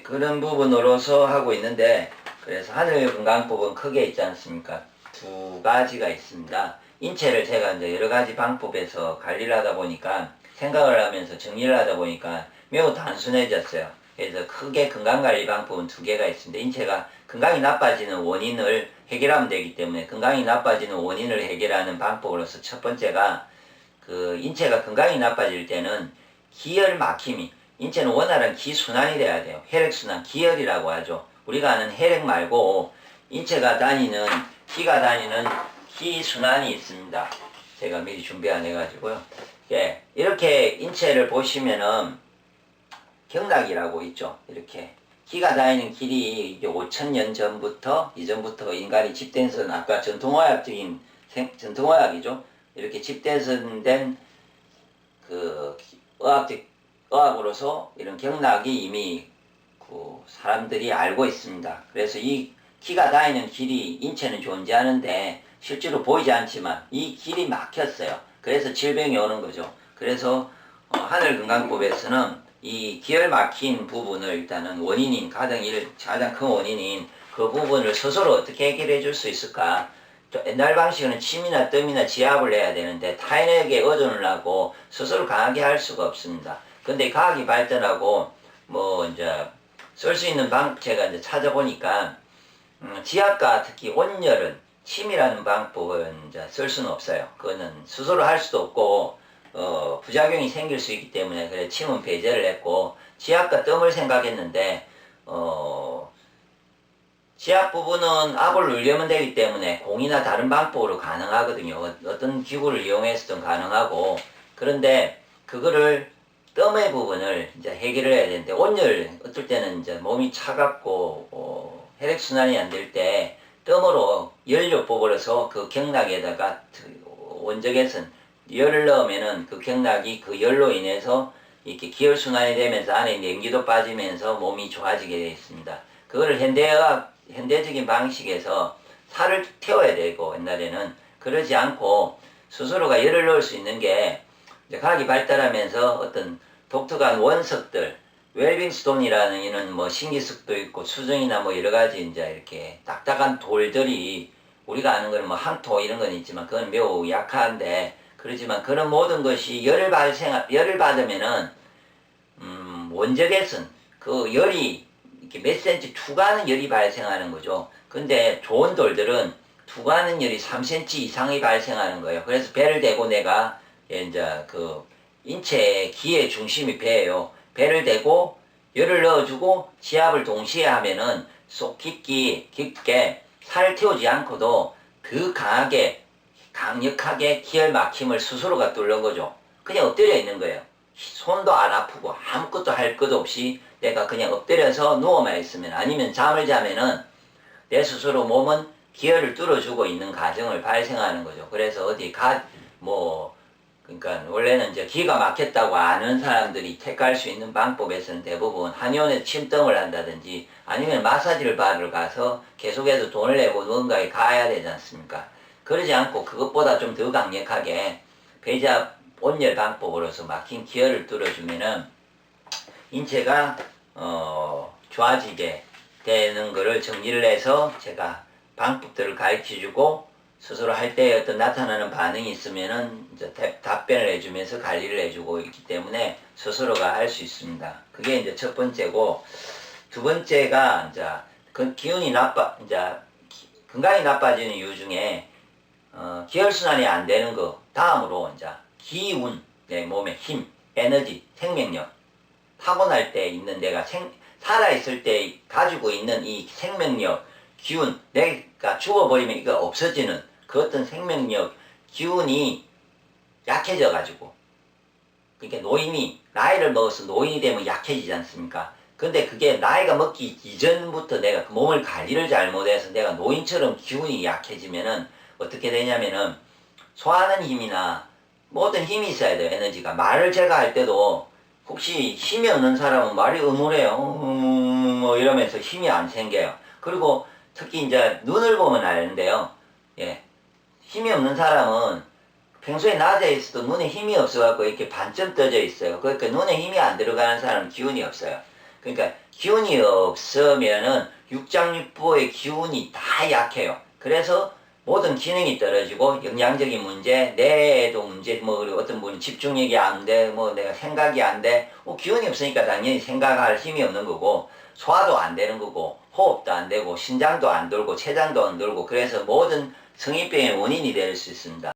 그런 부분으로서 하고 있는데, 그래서 하늘건강법은 크게 있지 않습니까? 두 가지가 있습니다. 인체를 제가 이제 여러 가지 방법에서 관리를 하다 보니까, 생각을 하면서 정리를 하다 보니까 매우 단순해졌어요. 그래서 크게 건강관리 방법은 두 개가 있습니다. 인체가 건강이 나빠지는 원인을 해결하면 되기 때문에, 건강이 나빠지는 원인을 해결하는 방법으로서 첫 번째가, 그 인체가 건강이 나빠질 때는 기혈 막힘이, 인체는 원활한 기순환이 돼야 돼요. 혈액순환, 기혈이라고 하죠. 우리가 아는 혈액 말고 인체가 다니는, 기가 다니는 기순환이 있습니다. 제가 미리 준비 안 해가지고요. 예, 이렇게 인체를 보시면은 경락이라고 있죠. 이렇게 기가 다니는 길이 이게 5천년 전부터, 이전부터 인간이 집대선, 아까 전통의학적인 전통의학이죠. 이렇게 집대선된 그 의학으로서 이런 경락이 이미 그 사람들이 알고 있습니다. 그래서 이 기가 다니는 길이 인체는 존재하는데 실제로 보이지 않지만 이 길이 막혔어요. 그래서 질병이 오는 거죠. 그래서 하늘건강법에서는 이 기혈 막힌 부분을 일단은 원인인, 가장 큰 원인인 그 부분을 스스로 어떻게 해결해 줄 수 있을까? 옛날 방식은 침이나 뜸이나 지압을 해야 되는데 타인에게 의존을 하고 스스로 강하게 할 수가 없습니다. 근데 과학이 발전하고 뭐 이제 쓸 수 있는 제가 이제 찾아보니까 지압과 특히 온열은 침이라는 방법은 이제 쓸 수는 없어요. 그거는 스스로 할 수도 없고 부작용이 생길 수 있기 때문에 그래 침은 배제를 했고 지압과 뜸을 생각했는데 지압 부분은 압을 누르면 되기 때문에 공이나 다른 방법으로 가능하거든요. 어떤 기구를 이용해서든 가능하고, 그런데 그거를 뜸의 부분을 이제 해결을 해야 되는데, 온열, 어떨 때는 이제 몸이 차갑고 혈액순환이 안 될 때 뜸으로 열료 뽑아서 그 경락에다가 원적외선 열을 넣으면은 그 경락이 그 열로 인해서 이렇게 기혈순환이 되면서 안에 냉기도 빠지면서 몸이 좋아지게 되어 있습니다. 그거를 현대적인 방식에서 살을 태워야 되고, 옛날에는 그러지 않고 스스로가 열을 넣을 수 있는 게 이제 과학이 발달하면서 어떤 독특한 원석들, 웰빙스톤이라는 이런 뭐 신기석도 있고 수정이나 뭐 여러 가지 이제 이렇게 딱딱한 돌들이, 우리가 아는 거는 뭐 항토 이런 건 있지만 그건 매우 약한데, 그렇지만 그런 모든 것이 열을 받으면은 원적외선, 그 열이 이렇게 몇 센치 투과하는 열이 발생하는 거죠. 근데 좋은 돌들은 투과하는 열이 3cm 이상이 발생하는 거예요. 그래서 배를 대고 내가 이제 그 인체의 기의 중심이 배예요. 배를 대고 열을 넣어주고 지압을 동시에 하면은 속 깊게 살을 태우지 않고도 더 강력하게 기혈 막힘을 스스로가 뚫는 거죠. 그냥 엎드려 있는 거예요. 손도 안 아프고 아무것도 할 것도 없이 내가 그냥 엎드려서 누워만 있으면, 아니면 잠을 자면은 내 스스로 몸은 기혈을 뚫어주고 있는 과정을 발생하는 거죠. 그래서 그러니까 원래는 이제 기가 막혔다고 아는 사람들이 택할 수 있는 방법에서는 대부분 한의원에서 침뜸을 한다든지 아니면 마사지를 받으러 가서 계속해서 돈을 내고 뭔가에 가야 되지 않습니까? 그러지 않고 그것보다 좀 더 강력하게 배잡 온열 방법으로서 막힌 기혈을 뚫어주면은 인체가 좋아지게 되는 거를 정리를 해서 제가 방법들을 가르쳐주고, 스스로 할 때 어떤 나타나는 반응이 있으면은 이제 답변을 해주면서 관리를 해주고 있기 때문에 스스로가 할 수 있습니다. 그게 이제 첫 번째고, 두 번째가 이제 그 건강이 나빠지는 이유 중에 기혈순환이 안 되는 거, 다음으로 이제 기운, 내 몸의 힘, 에너지, 생명력, 타고날 때 있는 내가 살아있을 때 가지고 있는 이 생명력, 기운, 내가 죽어버리면 이거 없어지는 그 어떤 생명력, 기운이 약해져가지고, 그러니까 나이를 먹어서 노인이 되면 약해지지 않습니까? 근데 그게 나이가 먹기 이전부터 내가 그 몸을 관리를 잘못해서 내가 노인처럼 기운이 약해지면은 어떻게 되냐면은 소화하는 힘이나 모든 힘이 있어야 돼요. 에너지가. 말을 제가 할 때도 혹시 힘이 없는 사람은 말이 음울해요. 뭐 이러면서 힘이 안 생겨요. 그리고 특히 이제 눈을 보면 아는데요. 예. 힘이 없는 사람은 평소에 낮에 있어도 눈에 힘이 없어갖고 이렇게 반쯤 떠져 있어요. 그러니까 눈에 힘이 안 들어가는 사람은 기운이 없어요. 그러니까 기운이 없으면은 육장육부의 기운이 다 약해요. 그래서 모든 기능이 떨어지고 영양적인 문제, 뇌에도 문제, 뭐 그리고 어떤 분은 집중력이 안 돼, 뭐 내가 생각이 안 돼. 기운이 없으니까 당연히 생각할 힘이 없는 거고 소화도 안 되는 거고 호흡도 안 되고 신장도 안 돌고 췌장도 안 돌고 그래서 모든 성인병의 원인이 될 수 있습니다.